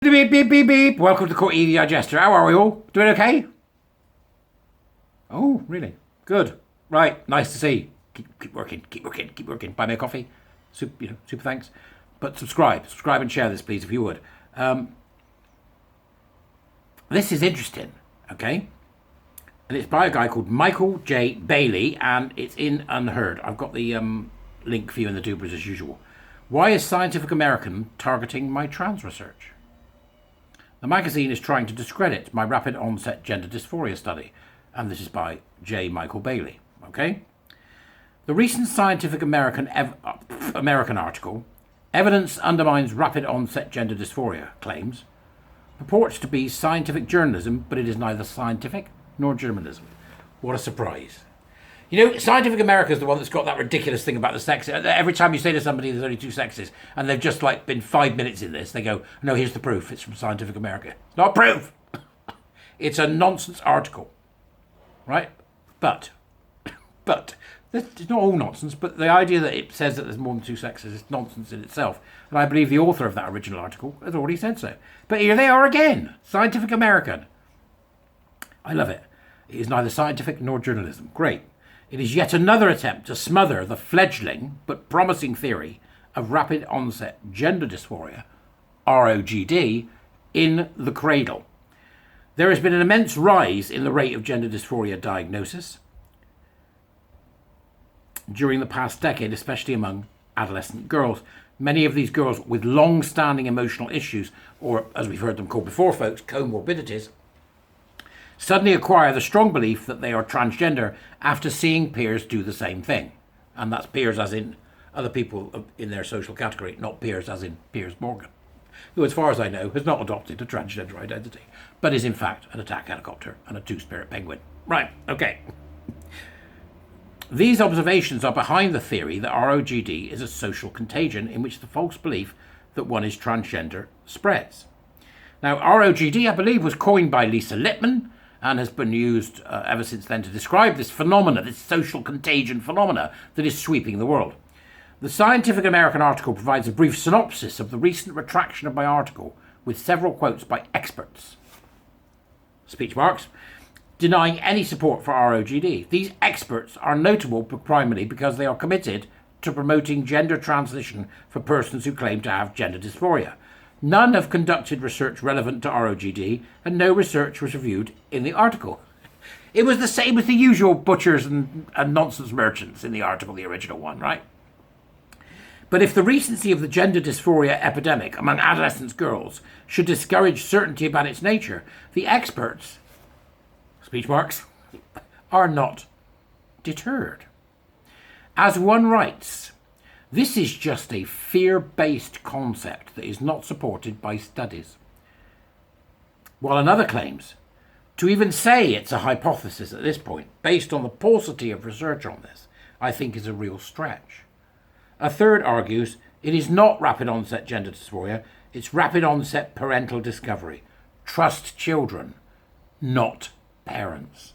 Beep, beep, beep, beep. Welcome to Court EDI Jester. How are we all? Doing okay? Oh, really? Good. Right. Nice to see. Keep working. Buy me a coffee. Super thanks. But subscribe and share this, please, if you would. This is interesting, okay? And it's by a guy called Michael J. Bailey, and it's in Unheard. I've got the link for you in the dubers as usual. Why is Scientific American targeting my trans research? The magazine is trying to discredit my rapid onset gender dysphoria study, and this is by J. Michael Bailey. Okay? The recent Scientific American article, Evidence Undermines Rapid Onset Gender Dysphoria, claims, purports to be scientific journalism, but it is neither scientific nor journalism. What a surprise. You know, Scientific America is the one that's got that ridiculous thing about the sexes. Every time you say to somebody there's only two sexes, and they've just been 5 minutes in this, they go, no, here's the proof. It's from Scientific America. It's not proof. It's a nonsense article. Right? But, it's not all nonsense, but the idea that it says that there's more than two sexes is nonsense in itself. And I believe the author of that original article has already said so. But here they are again. Scientific American. I love it. It is neither scientific nor journalism. Great. It is yet another attempt to smother the fledgling but promising theory of rapid onset gender dysphoria, ROGD, in the cradle. There has been an immense rise in the rate of gender dysphoria diagnosis during the past decade, especially among adolescent girls. Many of these girls with long-standing emotional issues, or as we've heard them called before, folks, comorbidities, suddenly acquire the strong belief that they are transgender after seeing peers do the same thing. And that's peers as in other people in their social category, not peers as in Piers Morgan, who, as far as I know, has not adopted a transgender identity, but is in fact an attack helicopter and a two-spirit penguin. Right, okay. These observations are behind the theory that ROGD is a social contagion in which the false belief that one is transgender spreads. Now, ROGD, I believe, was coined by Lisa Lippman, and has been used ever since then to describe this phenomena, this social contagion phenomena that is sweeping the world. The Scientific American article provides a brief synopsis of the recent retraction of my article with several quotes by experts, speech marks, denying any support for ROGD. These experts are notable primarily because they are committed to promoting gender transition for persons who claim to have gender dysphoria. None have conducted research relevant to ROGD, and no research was reviewed in the article. It was the same with the usual butchers and nonsense merchants in the article, the original one, right? But if the recency of the gender dysphoria epidemic among adolescent girls should discourage certainty about its nature, the experts, speech marks, are not deterred. As one writes, this is just a fear-based concept that is not supported by studies. While another claims, to even say it's a hypothesis at this point, based on the paucity of research on this, I think is a real stretch. A third argues it is not rapid onset gender dysphoria, it's rapid onset parental discovery. Trust children, not parents.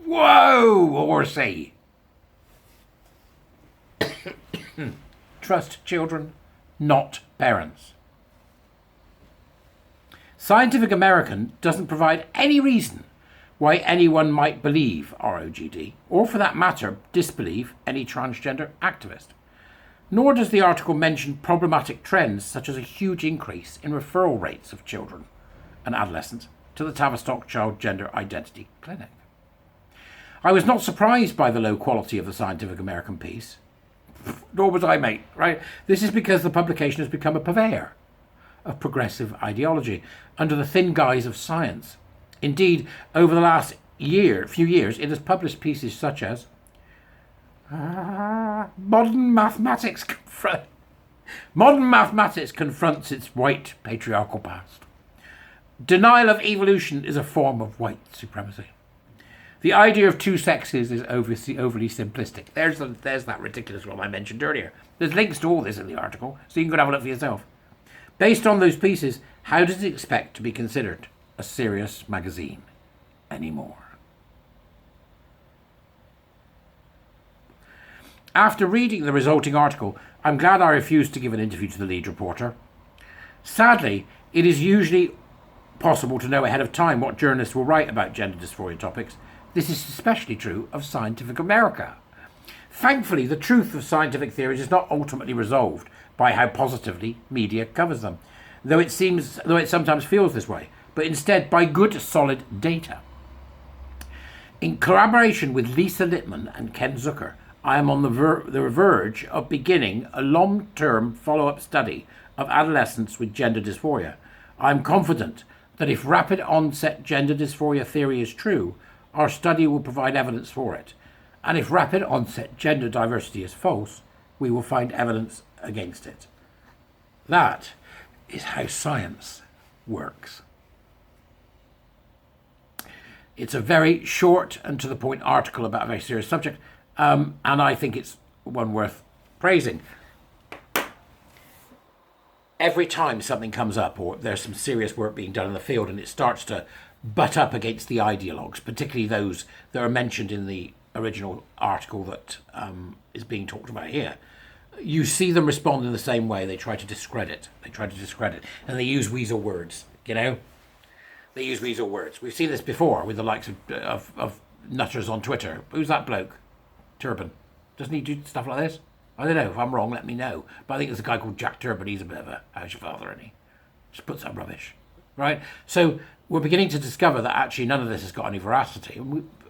Whoa, horsey! Trust children, not parents. Scientific American doesn't provide any reason why anyone might believe ROGD, or for that matter, disbelieve any transgender activist. Nor does the article mention problematic trends such as a huge increase in referral rates of children and adolescents to the Tavistock Child Gender Identity Clinic. I was not surprised by the low quality of the Scientific American piece. Nor was I, mate, right? This is because the publication has become a purveyor of progressive ideology under the thin guise of science. Indeed, over the last few years, it has published pieces such as Modern Mathematics confronts its white patriarchal past. Denial of evolution is a form of white supremacy. The idea of two sexes is overly simplistic. There's that ridiculous one I mentioned earlier. There's links to all this in the article, so you can go and have a look for yourself. Based on those pieces, how does it expect to be considered a serious magazine anymore? After reading the resulting article, I'm glad I refused to give an interview to the lead reporter. Sadly, It is usually possible to know ahead of time what journalists will write about gender dysphoria topics. This is especially true of Scientific America. Thankfully, the truth of scientific theories is not ultimately resolved by how positively media covers them, though it sometimes feels this way, but instead by good, solid data. In collaboration with Lisa Littman and Ken Zucker, I am on the verge of beginning a long-term follow-up study of adolescents with gender dysphoria. I am confident that if rapid onset gender dysphoria theory is true, our study will provide evidence for it. And if rapid onset gender diversity is false, we will find evidence against it. That is how science works. It's a very short and to the point article about a very serious subject, and I think it's one worth praising. Every time something comes up or there's some serious work being done in the field and it starts to butt up against the ideologues, particularly those that are mentioned in the original article that is being talked about here, you see them respond in the same way. They try to discredit. And they use weasel words, you know? They use weasel words. We've seen this before with the likes of nutters on Twitter. Who's that bloke? Turban. Doesn't he do stuff like this? I don't know. If I'm wrong, let me know. But I think there's a guy called Jack Turban. He's a bit of a how's your father, and he just puts up rubbish, right? So we're beginning to discover that actually none of this has got any veracity.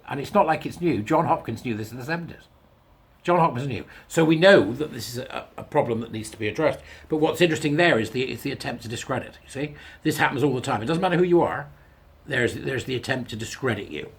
And it's not like it's new. John Hopkins knew this in the 70s. John Hopkins knew. So we know that this is a problem that needs to be addressed. But what's interesting there is the attempt to discredit. You see? This happens all the time. It doesn't matter who you are. There's the attempt to discredit you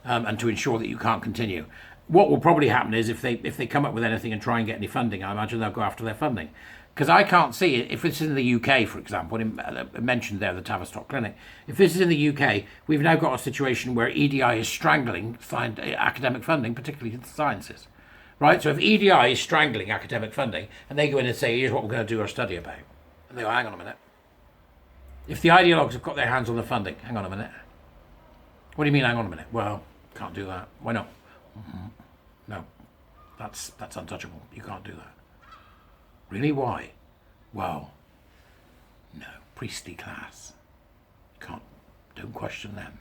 and to ensure that you can't continue. What will probably happen is if they come up with anything and try and get any funding, I imagine they'll go after their funding. Because I can't see it. If it's in the UK, for example, I mentioned there the Tavistock Clinic. If this is in the UK, we've now got a situation where EDI is strangling academic funding, particularly in the sciences. Right? So if EDI is strangling academic funding, and they go in and say, here's what we're going to do our study about, and they go, hang on a minute. If the ideologues have got their hands on the funding, hang on a minute. What do you mean, hang on a minute? Well, can't do that. Why not? Mm-hmm. No, that's untouchable. You can't do that. Really? Why? Well, no, priestly class. Don't question them.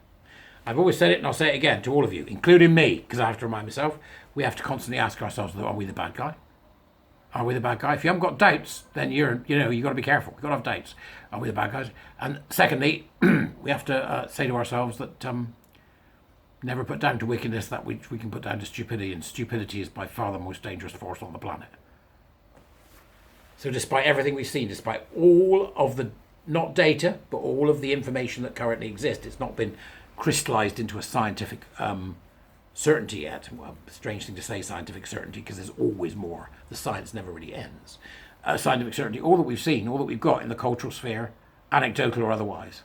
I've always said it and I'll say it again to all of you, including me, because I have to remind myself, we have to constantly ask ourselves, are we the bad guy? Are we the bad guy? If you haven't got doubts, then you've got to be careful. You've got to have doubts. Are we the bad guys? And secondly, we have to say to ourselves that never put down to wickedness that which we can put down to stupidity, and stupidity is by far the most dangerous force on the planet. So despite everything we've seen, despite all of the, not data, but all of the information that currently exists, it's not been crystallized into a scientific certainty yet. Well, strange thing to say, scientific certainty, because there's always more. The science never really ends. Scientific certainty, all that we've seen, all that we've got in the cultural sphere, anecdotal or otherwise,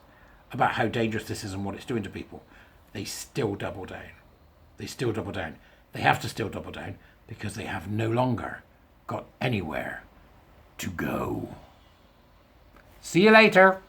about how dangerous this is and what it's doing to people, they still double down. They still double down. They have to still double down because they have no longer got anywhere to go. See you later.